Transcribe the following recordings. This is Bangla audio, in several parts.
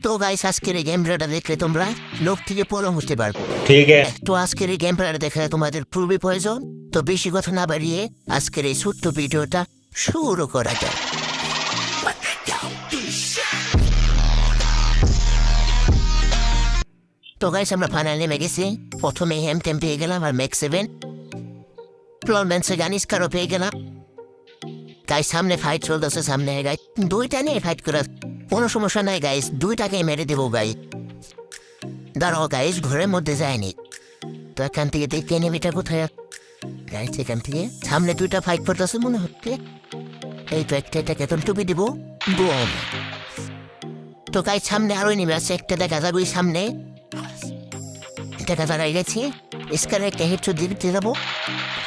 তো গাইস আজকের এই গেম প্লেটা দেখলে তোমরা লোক থেকে পড়ো হতে পারবে। ठीक है। তো আজকের এই গেম প্লেটা দেখে তোমাদের পূর্বে প্রয়োজন। তো বেশি কথা না বাড়িয়ে আজকের এই ছোট্ট ভিডিওটা শুরু করা যায়। তো গাইস আমরা ফাইনাল নেমে গেছি। প্রথমে M10 পেয়ে গেলাম আর ম্যাক্স 7 প্লনম্যান্সে জানিস কারো পেয়ে গেলাম। গাইস সামনে ফাইট চলতেছে, সামনে গাইস দুইটা নিয়ে ফাইট করা কোনো সমস্যা নাই গাইস, দুইটাকে মেরে দেবো গাই। দাঁড়াও গাইস, ঘরের মধ্যে যায়নি তো এখান থেকে দেখতে এনিমিটা কোথায় গাইস, এখান থেকে সামনে দুইটা ফাইট করতেছে মনে হচ্ছে। এই তো একটা এটাকে তো টুপি দিব বুম। তো গাইস সামনে আরো এনিমি আছে, একটা দেখা যাবে ওই সামনে দেখা দাঁড়াই গেছি। স্কারে একটা হেডশট দিতে যাবো।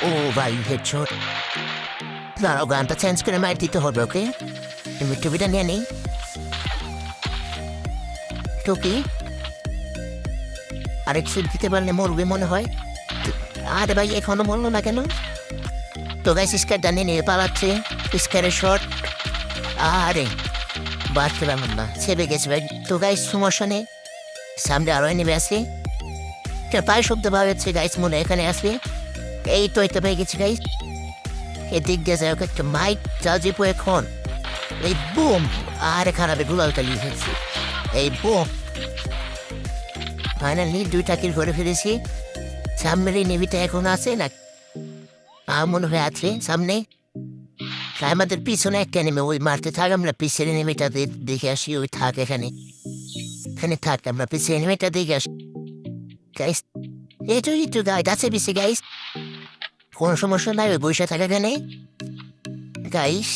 ও ভাই হেডশট, দাঁড়াও গানটা চেঞ্জ করে মার দিতে হবে ওকে। তুমি টুপিটা নিয়ে নেই, টুপি আরেক শুট দিতে পারলে মরবে মনে হয়। আরে ভাই এখনো মরলো না কেন? তো গাইস স্কার ডানে নিয়ে পালাচ্ছে, স্কারের শট। আরে বাঁচতে পারলাম না, ছেড়ে গেছে ভাই। তো গাইস সমস্যা নেই, সামনে আরো নেমে আসে। পায়ে শব্দ পাওয়া যাচ্ছে গাইস, মনে এখানে আসবে। এই তো এটা পেয়ে গেছি গাইস, এদিক দিয়ে যায় একটা মাইক চার্জিপো এখন। এই বুম, আরে খারাপে গুলাল চালিয়ে ফেলছি। এই বুম, ফাইনালি দুইটা কিল করে ফেলেছি। সামনের এই নেভিটা এখন আছে না মনে হয় আছে সামনে। আমাদের পিছনে একটা নেমে ওই মারতে থাক, আমরা পিছের নেমেটা দেখে আসি। ওই থাক এখানে এখানে থাক, আমরা পিছের নেমেটা দেখে আসি গাইস। এইটু একটু গাইড আছে পিছিয়ে গাইস, কোনো সমস্যা নাই, ওই বসে থাকা এখানে গাইস।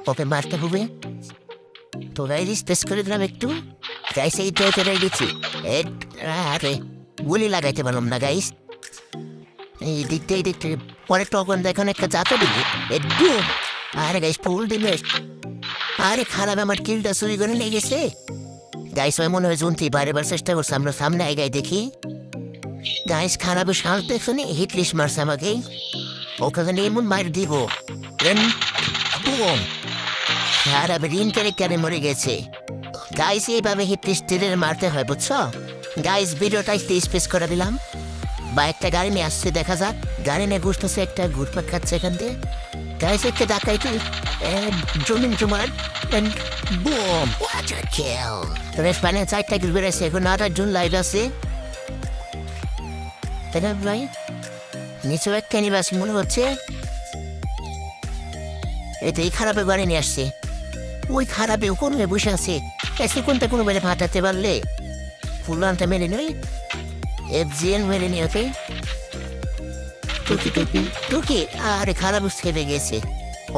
ওকে মারতে হবে তো গাইস, স্পেস করে দিলাম একটু গাইস। এই তো চলে গেছি। আরে গুলি লাগাইতে পারলাম না গাইস, এই দিকটা এই দিকটা পরে তখন দেখুন একটা যাতে দিবি একটু। আরে গাইস ফুল দিলে, আরে খারাপ আমার কিলটা চুরি করে নিয়ে গেছে গাইস। ওই মনে হয় জুনতি বারেবার চেষ্টা করছে, আমরা সামনে আগাই দেখি গাইস। খারাপে সাহস দেখছো নি, হিট লিস্ট মারছে আমাকে। ওখানে এমন মার দিব খারাপ রিন ক্যারেক্টারে মরে গেছে গাইস। এইভাবে হিট লিস্টের মারতে হয় বুঝছো গাইস। ভিডিওটা স্পেস করে দিলাম। বা একটা গাড়ি নিয়ে আসছে, দেখা যাক। গাড়ি নিয়ে ঘুরতেছে, একটা ঘুরপাক খাচ্ছে এখান দিয়ে গাইস। একটা ডাকাই কি জমিন জমার বুম ওয়াটার কিল। তো স্পানে চারটা কিল বেড়েছে, এখন 8 জন লাইভ আছে ভাই। নিচেও একটা নিবাসী মনে হচ্ছে। এটাই খারাপে গাড়ি নিয়ে আসছে, ওই খারাপে কোন বসে আছে। এসে কোনটা কোনো বেড়ে ফাটাতে পারলে ফুলানটা মেরে নই FGN মেরে নি ওকে। টুকি টুকি টুকি, আরে খারাপ ছেড়ে গেছে।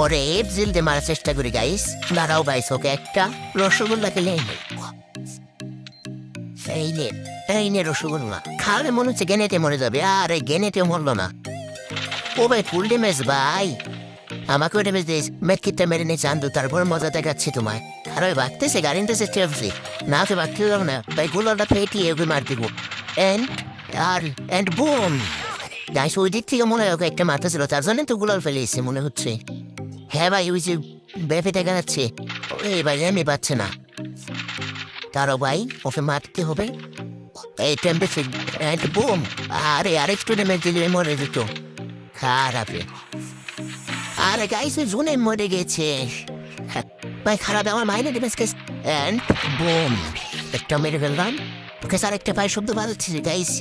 ওরে FGL দিয়ে মারার চেষ্টা করি গাইস। দাঁড়াও গাইস, ওকে একটা রসগোল্লা খেলে এই নে রসগোল্লা খাওয়ালে মনে হচ্ছে গেনেতে মরে যাবে। আরে গেনেতে মরলো না ও ভাই, ফুল ড্যামেজ ভাই। আমাকেও ড্যামেজ দিস, মেটকিটটা মেরে নিয়ে চান্দু, তারপর মজা দেখাচ্ছি তোমায়। আর ওই বাগতেছে গাড়িতে চেপছি না, ওকে বাগতে যাবো না ভাই। গুলোটা ফেটিয়ে ওকে মার দিব এন্ড বুম গাইস। ওই দিক থেকে মনে হয় ওকে একটা মাথা ছিল, তার জন্য তো গুলাল ফেলে এসছে মনে হচ্ছে। হ্যাঁ ভাই, ওই যে বেফে দেখা যাচ্ছে। এই ভাই আমি পাচ্ছে না, তারও ভাই ওকে মারতে হবে। এই টেম্পারেচার বুম, আরে আরেকটু ড্যামেজ দিলে মরে যেত খারাপে। আরে গাইস জোনে মরে গেছে ভাই, খারাপ আমার মাইনে ড্যামেজ কেস এন্ড বুম একটা মেরে ফেললাম ওকে। স্যার একটা পায়ের শব্দ বাজাচ্ছে গাইস,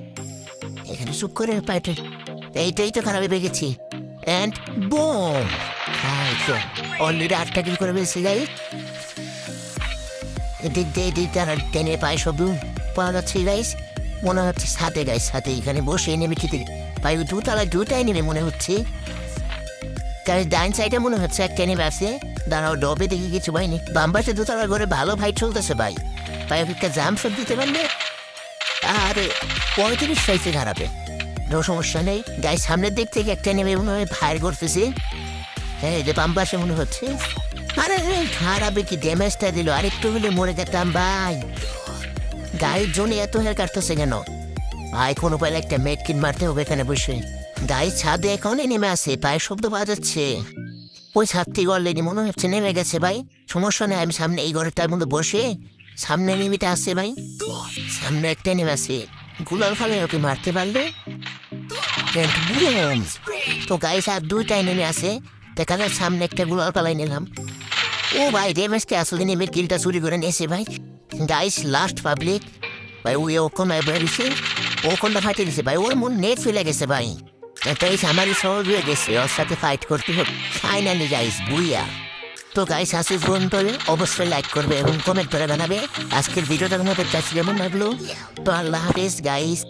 এখানে চুপ করে পায়েটা। এইটাই তো খারাপ হয়ে গেছি এন্ড বুম। অলরেডি 8টা কিল করে ফেলছি গাইস। এদিক দিয়ে এদিক আর টেনে পায়ে শব্দ পাওয়া যাচ্ছে গাইস। মনে হচ্ছে সাথে গাইস, সাথে এখানে বসে নেমে খেতে ভাই। দুতলায় দুটাই নেমে মনে হচ্ছে গাইস। ডাইন সাইডে মনে হচ্ছে একটা নেমে আছে। দাঁড়াও ডবে দেখি কিছু পাইনি। বাম পাশে দুতলার ঘরে ভালো ফাইট চলতেছে ভাই। ভাই একটা জাম্প শট দিতে পারলে। আরে 35 সাইজে খারাপে no সমস্যা নেই গাইস। সামনের দিক থেকে একটা নেমে মনে হয় ফায়ার করতেছে। হ্যাঁ এই যে বাম পাশে মনে হচ্ছে। আরে খারাপে কি ড্যামেজটা দিল, আরেকটু হলে মরে যেতাম ভাই। গায়ের জন্য এত হেয়ার কাটতেছে কেন ভাই? কোনো পাইলে একটা মেড কিট মারতে হবে এখানে বসে। গায়ে ছাদে এখনই নেমে আসে, পায়ের শব্দ পাওয়া যাচ্ছে। ওই ছাদটি অলরেডি মনে হচ্ছে নেমে গেছে ভাই। সমস্যা নেই, আমি সামনে এই ঘরের তার মধ্যে বসে সামনে এনিমিটা আসছে ভাই, সামনে একটা এনিমি আছে, গুলাল ফালে ওকে মারতে পারলে boom! তো গাইস আর দুইটা এনিমি আছে, দেখা যায় সামনে একটা গুলাল ফালাই নিলাম। ও ভাই ড্যামেজকে আসলে নেমে কিলটা চুরি করে নিয়েছে ভাই। গাইস লাস্ট পাবলিক ভাই, ওই ও কোন বেরিয়েছে, ও কোনটা ফাইটে দিছে ভাই, ওর মন নেট ফেলে গেছে ভাই। তাই আমারই সহজ হয়ে গেছে ওর সাথে ফাইট করতে হবে। ফাইনালি গাইস বুইয়া। তো গাইস আজকে পর্যন্ত অবশ্যই লাইক করবে এবং কমেন্ট করে জানাবে আজকের ভিডিওটার মধ্যে চাচ্ছি যেমন লাগলো। তো আল্লাহ হাফেজ গাইস।